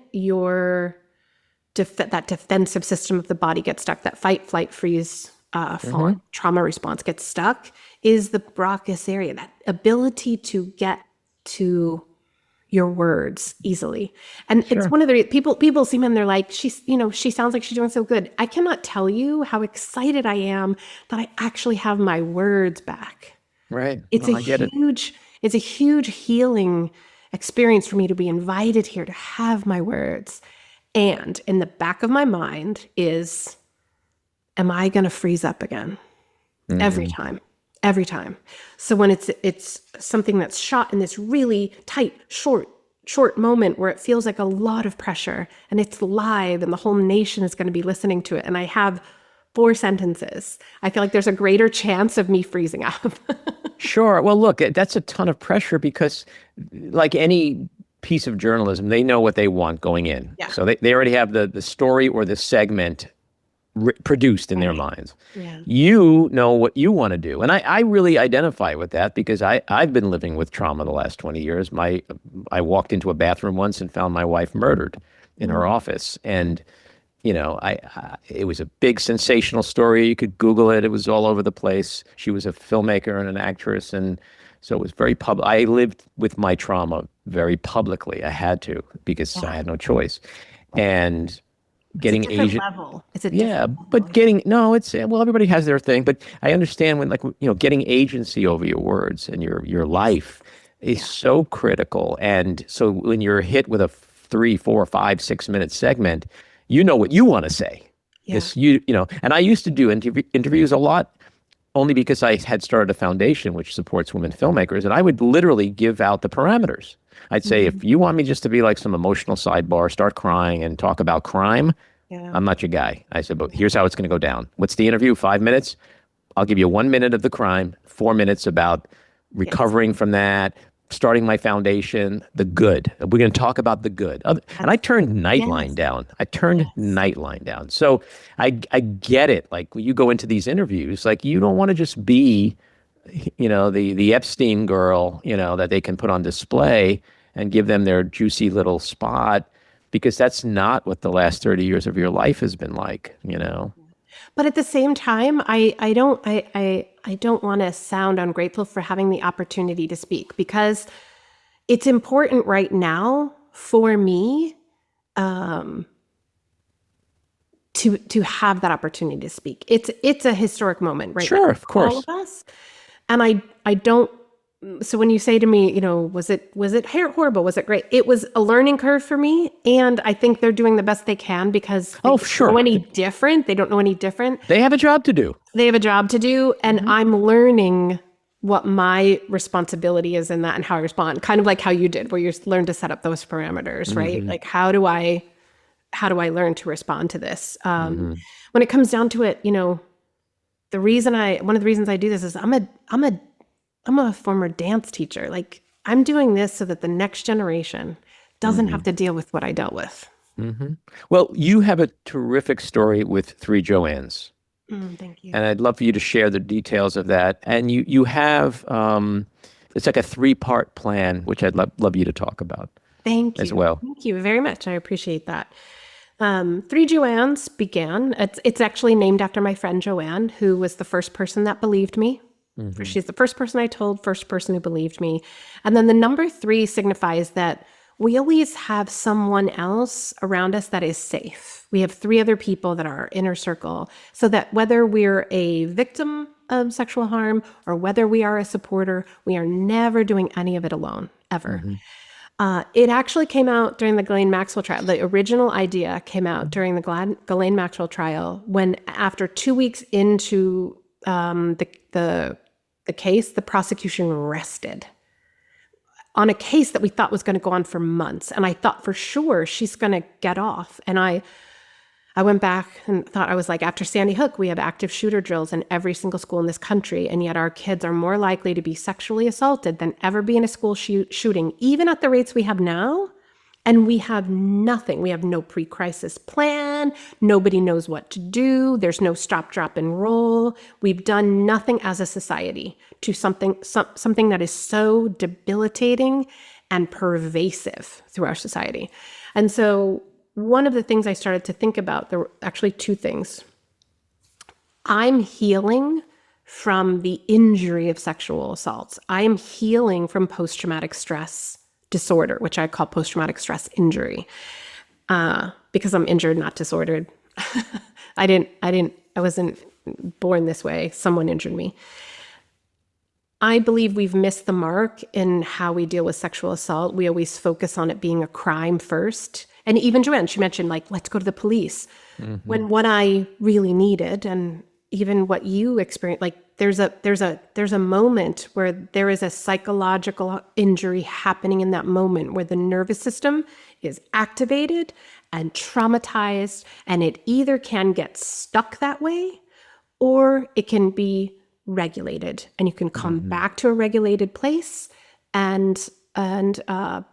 that defensive system of the body gets stuck, that fight, flight, freeze, fawn, trauma response gets stuck, is the Broca's area, that ability to get to your words easily. And it's one of the people see me and they're like, she sounds like she's doing so good. I cannot tell you how excited I am that I actually have my words back. Right. It's a huge healing experience for me to be invited here to have my words. And in the back of my mind is, am I going to freeze up again? Every time. So when it's something that's shot in this really tight, short moment where it feels like a lot of pressure, and it's live and the whole nation is going to be listening to it, and I have 4 sentences, I feel like there's a greater chance of me freezing up. Sure. Well, look, that's a ton of pressure, because like any piece of journalism, they know what they want going in. Yeah. So they already have the story or the segment produced in their minds. Yeah. You know what you want to do. And I really identify with that, because I've been living with trauma the last 20 years. I walked into a bathroom once and found my wife murdered in her office. And it was a big sensational story. You could Google it. It was all over the place. She was a filmmaker and an actress. And so it was very public. I lived with my trauma very publicly. I had to, because I had no choice. And getting it's a different level. It's a different level. But everybody has their thing. But I understand when, getting agency over your words and your life is so critical. And so when you're hit with a 3, 4, 5, 6 minute segment, you know what you want to say. Yes. And I used to do interviews a lot, only because I had started a foundation which supports women filmmakers, and I would literally give out the parameters. I'd say, if you want me just to be like some emotional sidebar, start crying and talk about crime, I'm not your guy. I said, but here's how it's going to go down. What's the interview? 5 minutes. I'll give you 1 minute of the crime, 4 minutes about recovering from that, starting my foundation, the good. We're going to talk about the good. And I turned Nightline down. Nightline down. So I get it. Like, when you go into these interviews, like, you don't want to just be the Epstein girl, that they can put on display and give them their juicy little spot, because that's not what the last 30 years of your life has been like. But at the same time, I don't want to sound ungrateful for having the opportunity to speak, because it's important right now for me to have that opportunity to speak. It's a historic moment right now Sure, of for course. all of us. And I don't. So when you say to me, was it horrible? Was it great? It was a learning curve for me, and I think they're doing the best they can, because they don't Sure. know any different. They don't know any different. They have a job to do. They have a job to do, and I'm learning what my responsibility is in that and how I respond. Kind of like how you did, where you learn to set up those parameters, right? Like how do I learn to respond to this? When it comes down to it, one of the reasons I do this is I'm a former dance teacher. Like, I'm doing this so that the next generation doesn't have to deal with what I dealt with. Well, you have a terrific story with three Joannes. Thank you. And I'd love for you to share the details of that. And you have, it's like a 3-part plan, which I'd love you to talk about. Thank you. As well. Thank you very much. I appreciate that. Three Joannes began. It's actually named after my friend Joanne, who was the first person that believed me. She's the first person I told, first person who believed me. And then the number 3 signifies that we always have someone else around us that is safe. We have 3 other people that are our inner circle, so that whether we're a victim of sexual harm or whether we are a supporter, we are never doing any of it alone, ever. It actually came out during the Ghislaine Maxwell trial. The original idea came out during the Ghislaine Maxwell trial, when after 2 weeks into the case, the prosecution rested on a case that we thought was going to go on for months. And I thought for sure she's going to get off. And I went back and thought, I was like, after Sandy Hook, we have active shooter drills in every single school in this country. And yet our kids are more likely to be sexually assaulted than ever be in a school shooting, even at the rates we have now. And we have nothing. We have no pre-crisis plan. Nobody knows what to do. There's no stop, drop, and roll. We've done nothing as a society to something that is so debilitating and pervasive through our society. And so one of the things I started to think about, there were actually 2 things. I'm healing from the injury of sexual assaults. I am healing from post-traumatic stress disorder, which I call post-traumatic stress injury, because I'm injured, not disordered. I wasn't born this way. Someone injured me. I believe we've missed the mark in how we deal with sexual assault. We always focus on it being a crime first. And even Joanne, she mentioned, like, let's go to the police. When what I really needed, and even what you experienced, like, there's a moment where there is a psychological injury happening in that moment, where the nervous system is activated and traumatized, and it either can get stuck that way or it can be regulated, and you can come back to a regulated place and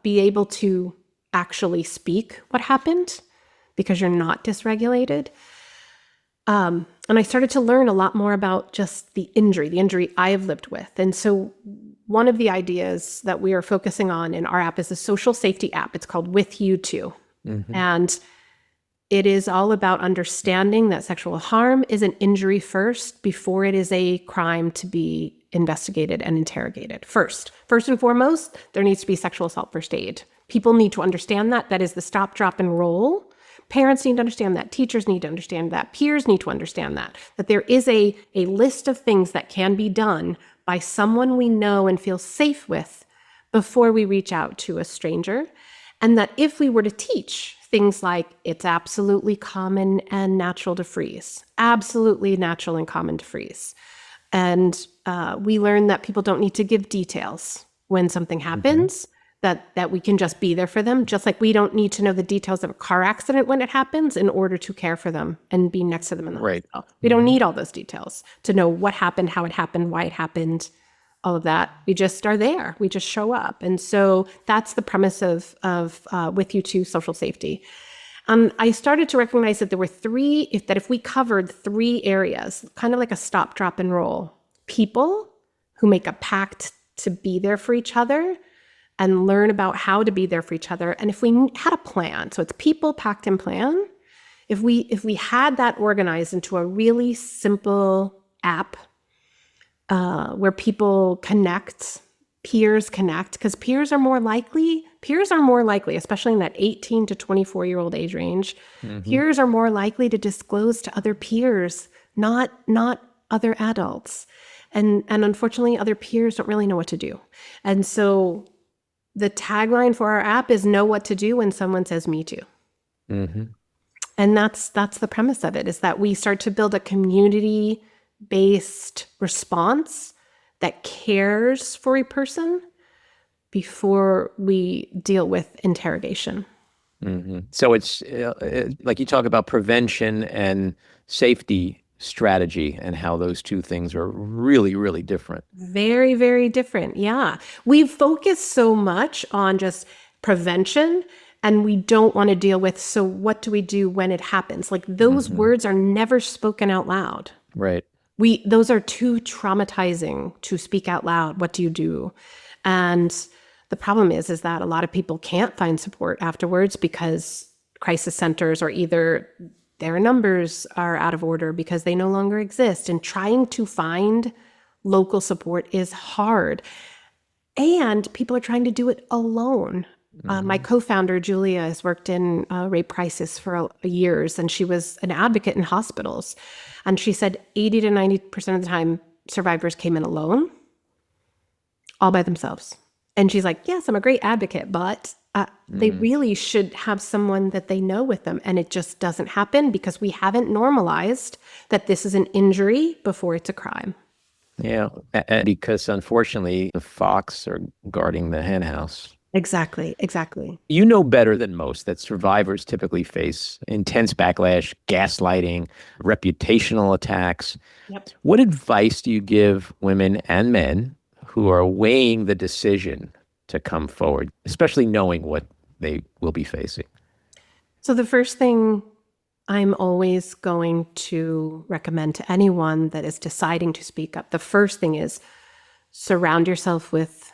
be able to actually speak what happened because you're not dysregulated. And I started to learn a lot more about just the injury I have lived with. And so one of the ideas that we are focusing on in our app is a social safety app. It's called With You Too. And it is all about understanding that sexual harm is an injury first before it is a crime to be investigated and interrogated. First and foremost, there needs to be sexual assault first aid. People need to understand that. That is the stop, drop, and roll. Parents need to understand that. Teachers need to understand that. Peers need to understand that there is a list of things that can be done by someone we know and feel safe with before we reach out to a stranger. And that if we were to teach things like it's absolutely common and natural to freeze, absolutely natural and common to freeze. And we learn that people don't need to give details when something happens, that we can just be there for them, just like we don't need to know the details of a car accident when it happens in order to care for them and be next to them in the hospital. We don't need all those details to know what happened, how it happened, why it happened, all of that. We just are there. We just show up. And so that's the premise of With You Too social safety. I started to recognize that there were if we covered 3 areas, kind of like a stop, drop, and roll: people, who make a pact to be there for each other and learn about how to be there for each other. And if we had a plan, so it's people, pact, and plan, if we had that organized into a really simple app where people connect, peers connect, because peers are more likely, especially in that 18 to 24-year-old age range, peers are more likely to disclose to other peers, not other adults. And unfortunately, other peers don't really know what to do. And so the tagline for our app is know what to do when someone says me too. And that's the premise of it, is that we start to build a community-based response that cares for a person before we deal with interrogation. So it's like you talk about prevention and safety strategy and how those two things are really, really different. Very, very different. Yeah. We've focused so much on just prevention, and we don't want to deal with, so what do we do when it happens? Like those words are never spoken out loud. Right. Those are too traumatizing to speak out loud. What do you do? And the problem is that a lot of people can't find support afterwards because crisis centers, or either their numbers are out of order because they no longer exist. And trying to find local support is hard. And people are trying to do it alone. My co-founder, Julia, has worked in rape crisis for years, and she was an advocate in hospitals. And she said 80 to 90% of the time, survivors came in alone, all by themselves. And she's like, yes, I'm a great advocate, but they really should have someone that they know with them. And it just doesn't happen because we haven't normalized that this is an injury before it's a crime. Yeah, and because unfortunately, the fox are guarding the hen house. Exactly. You know better than most that survivors typically face intense backlash, gaslighting, reputational attacks. Yep. What advice do you give women and men who are weighing the decision to come forward, especially knowing what they will be facing? So the first thing I'm always going to recommend to anyone that is deciding to speak up, the first thing is surround yourself with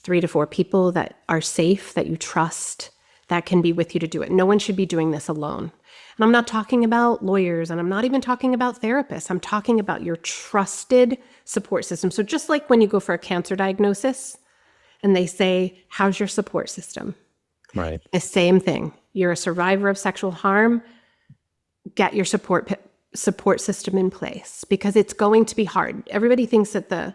3 to 4 people that are safe, that you trust, that can be with you to do it. No one should be doing this alone. And I'm not talking about lawyers, and I'm not even talking about therapists. I'm talking about your trusted support system. So just like when you go for a cancer diagnosis and they say, how's your support system? Right. The same thing. You're a survivor of sexual harm, get your support system in place, because it's going to be hard. Everybody thinks that the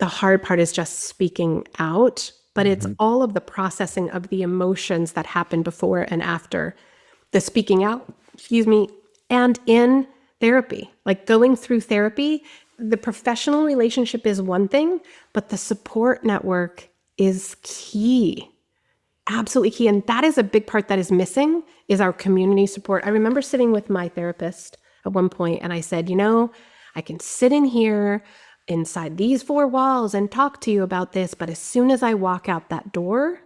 hard part is just speaking out, but it's all of the processing of the emotions that happen before and after the speaking out, and in therapy. Like going through therapy, the professional relationship is one thing, but the support network is key. Absolutely key. And that is a big part that is missing, is our community support. I remember sitting with my therapist at one point and I said, I can sit in here inside these 4 walls and talk to you about this, but as soon as I walk out that door,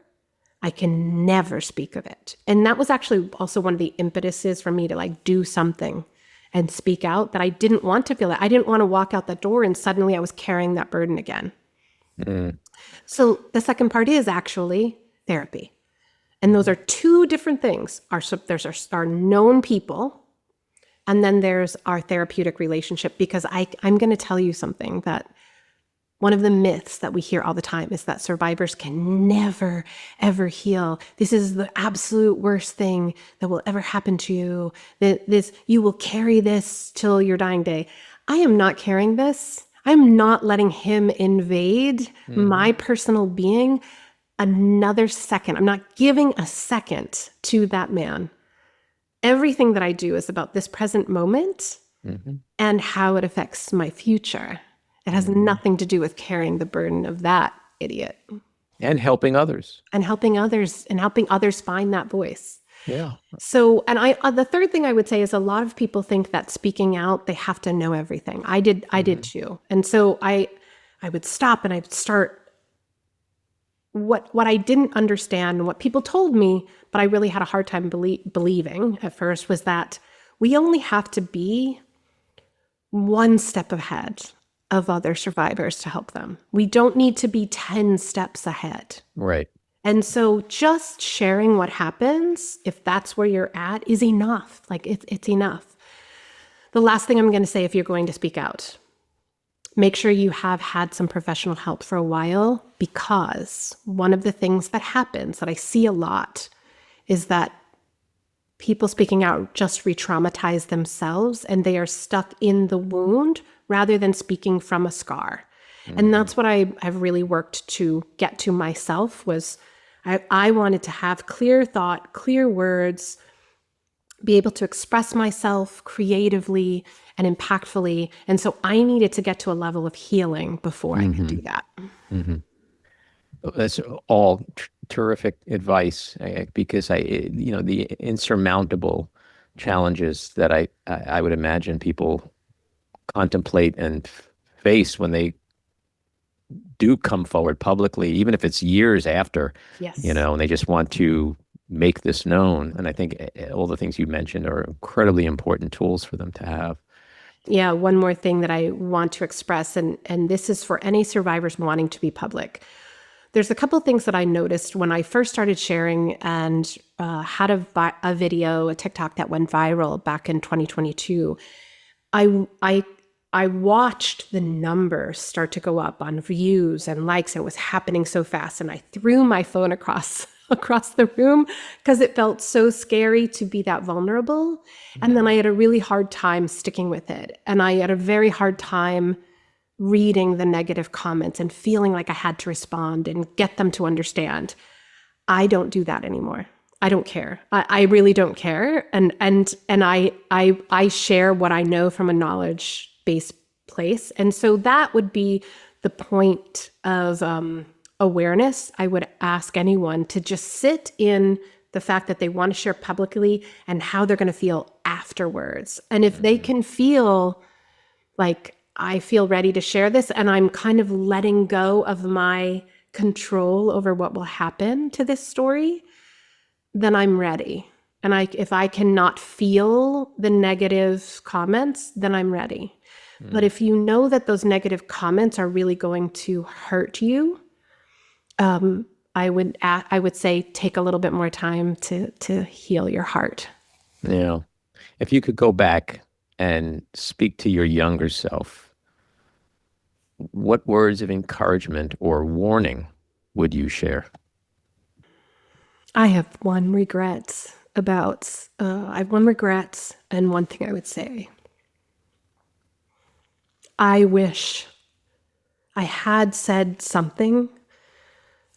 I can never speak of it. And that was actually also one of the impetuses for me to do something and speak out, that I didn't want to feel that. I didn't want to walk out that door and suddenly I was carrying that burden again. So the second part is actually therapy. And those are 2 different things. There's our known people, and then there's our therapeutic relationship, because I'm going to tell you something, that one of the myths that we hear all the time is that survivors can never, ever heal. This is the absolute worst thing that will ever happen to you. You will carry this till your dying day. I am not carrying this. I'm not letting him invade my personal being another second. I'm not giving a second to that man. Everything that I do is about this present moment and how it affects my future. It has nothing to do with carrying the burden of that idiot. And helping others. And helping others find that voice. Yeah. So, and the third thing I would say is, a lot of people think that speaking out, they have to know everything. I did too. And so I would stop and I would start what I didn't understand, what people told me, but I really had a hard time believing at first, was that we only have to be one step ahead of other survivors to help them. We don't need to be 10 steps ahead. Right. And so just sharing what happens, if that's where you're at, is enough. Like it's enough. The last thing I'm going to say, if you're going to speak out, make sure you have had some professional help for a while, because one of the things that happens that I see a lot is that people speaking out just re-traumatize themselves, and they are stuck in the wound rather than speaking from a scar. Mm-hmm. And that's what I've really worked to get to myself. Was I wanted to have clear thought, clear words, be able to express myself creatively and impactfully. And so I needed to get to a level of healing before I could do that. Mm-hmm. That's all terrific advice, because the insurmountable challenges that I would imagine people contemplate and face when they do come forward publicly, even if it's years after, Yes. And they just want to make this known. And I think all the things you mentioned are incredibly important tools for them to have. Yeah, one more thing that I want to express, and this is for any survivors wanting to be public. There's a couple of things that I noticed when I first started sharing, and had a video, a TikTok that went viral back in 2022. I watched the numbers start to go up on views and likes. It was happening so fast, and I threw my phone across the room because it felt so scary to be that vulnerable. And then I had a really hard time sticking with it, and I had a very hard time reading the negative comments and feeling like I had to respond and get them to understand. I don't do that anymore. I don't care. I really don't care. And I share what I know from a knowledge-based place. And so that would be the point of awareness. I would ask anyone to just sit in the fact that they want to share publicly and how they're going to feel afterwards. And if they can feel like, I feel ready to share this, and I'm kind of letting go of my control over what will happen to this story, then I'm ready. And if I cannot feel the negative comments, then I'm ready. But if you know that those negative comments are really going to hurt you, I would say take a little bit more time to heal your heart. Yeah. If you could go back and speak to your younger self, what words of encouragement or warning would you share? I have one regret and one thing I would say. I wish I had said something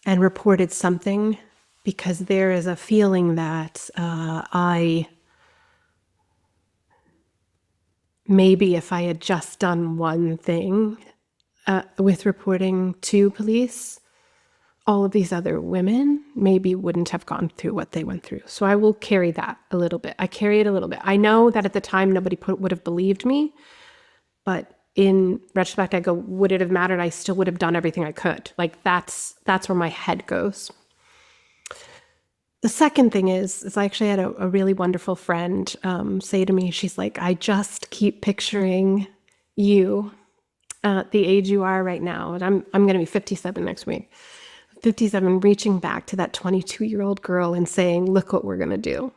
and reported something, because there is a feeling that maybe if I had just done one thing with reporting to police, all of these other women maybe wouldn't have gone through what they went through. So I will carry that a little bit. I carry it a little bit. I know that at the time nobody would have believed me, but in retrospect, I go, would it have mattered? I still would have done everything I could. Like that's where my head goes. The second thing is I actually had a really wonderful friend say to me, she's like, I just keep picturing you at the age you are right now. And I'm going to be 57 next week. 57, reaching back to that 22-year-old girl and saying, look what we're going to do.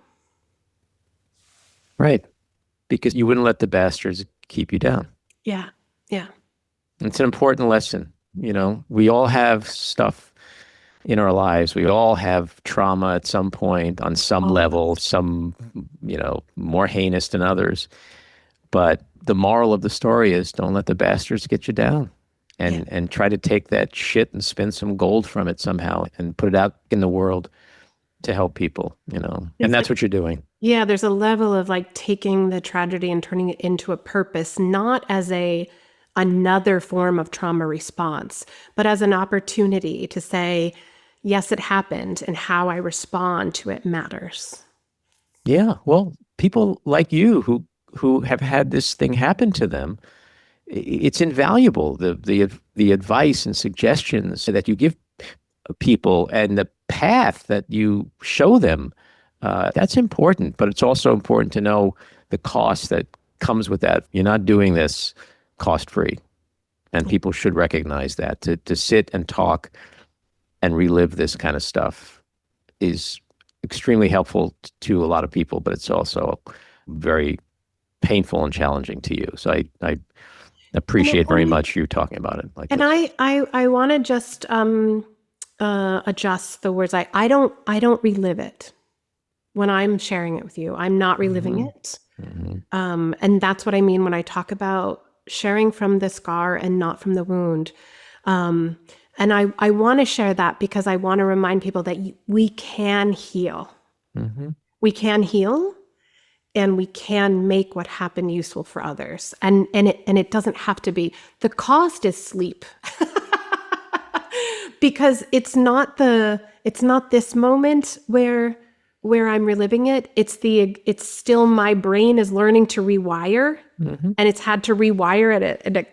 Right. Because you wouldn't let the bastards keep you down. Yeah. Yeah. It's an important lesson. We all have stuff in our lives. We all have trauma at some point on some level, some, more heinous than others. But the moral of the story is don't let the bastards get you down, and try to take that shit and spin some gold from it somehow and put it out in the world to help people, and that's what you're doing. Yeah. There's a level of like taking the tragedy and turning it into a purpose, not as another form of trauma response, but as an opportunity to say, yes, it happened, and how I respond to it matters. Yeah. Well, people like you who have had this thing happen to them, it's invaluable. The advice and suggestions that you give people and the path that you show them, that's important. But it's also important to know the cost that comes with that. You're not doing this cost-free. And people should recognize that. To sit and talk and relive this kind of stuff is extremely helpful to a lot of people, but it's also very painful and challenging to you. So I appreciate very much you talking about it like and this. I want to just adjust the words. I don't relive it when I'm sharing it with you. I'm not reliving it. And that's what I mean when I talk about sharing from the scar and not from the wound. And I want to share that because I want to remind people that we can heal. We can heal, and we can make what happened useful for others. And it doesn't have to be. The cost is sleep. Because it's not this moment where I'm reliving it. It's still my brain is learning to rewire, and it's had to rewire at an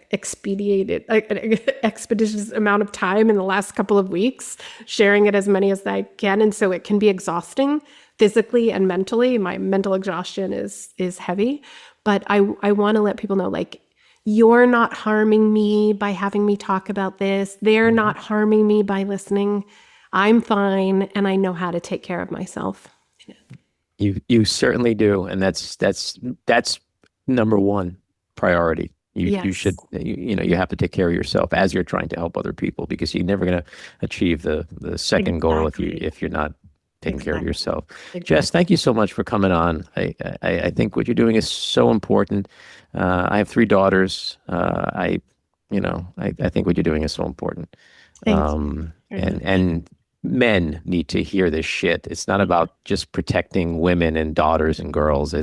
expeditious amount of time in the last couple of weeks, sharing it as many as I can. And so it can be exhausting physically and mentally. My mental exhaustion is heavy, but I want to let people know, like, you're not harming me by having me talk about this. They're not harming me by listening. I'm fine, and I know how to take care of myself. You certainly do, and that's number one priority. You should you have to take care of yourself as you're trying to help other people, because you're never going to achieve the second goal if you're not taking care of yourself. Exactly. Jess, thank you so much for coming on. I think what you're doing is so important. I have 3 daughters. I think what you're doing is so important. And men need to hear this shit. It's not about just protecting women and daughters and girls.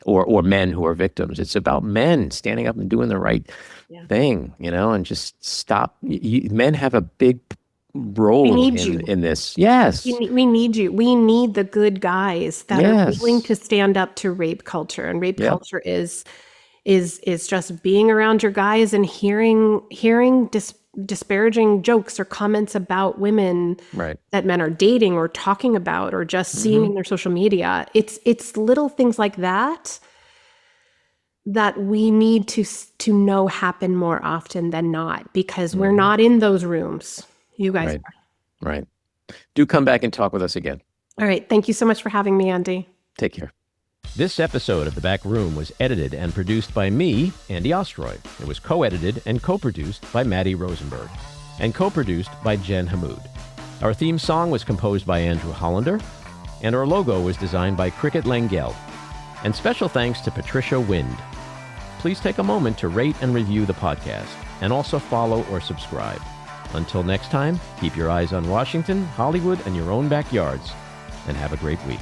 Or men who are victims. It's about men standing up and doing the right thing, and just stop. Men have a big role in this. Yes. We need you. We need the good guys that are willing to stand up to rape culture. And rape culture is just being around your guys and hearing disparaging jokes or comments about women that men are dating or talking about or just seeing in their social media. It's little things like that we need to know happen more often than not, because we're not in those rooms. You guys are. Right. Do come back and talk with us again. All right. Thank you so much for having me, Andy. Take care. This episode of The Back Room was edited and produced by me, Andy Ostroy. It was co-edited and co-produced by Matty Rosenberg and co-produced by Jen Hammoud. Our theme song was composed by Andrew Hollander, and our logo was designed by Cricket Lengyel. And special thanks to Patricia Wind. Please take a moment to rate and review the podcast, and also follow or subscribe. Until next time, keep your eyes on Washington, Hollywood, and your own backyards, and have a great week.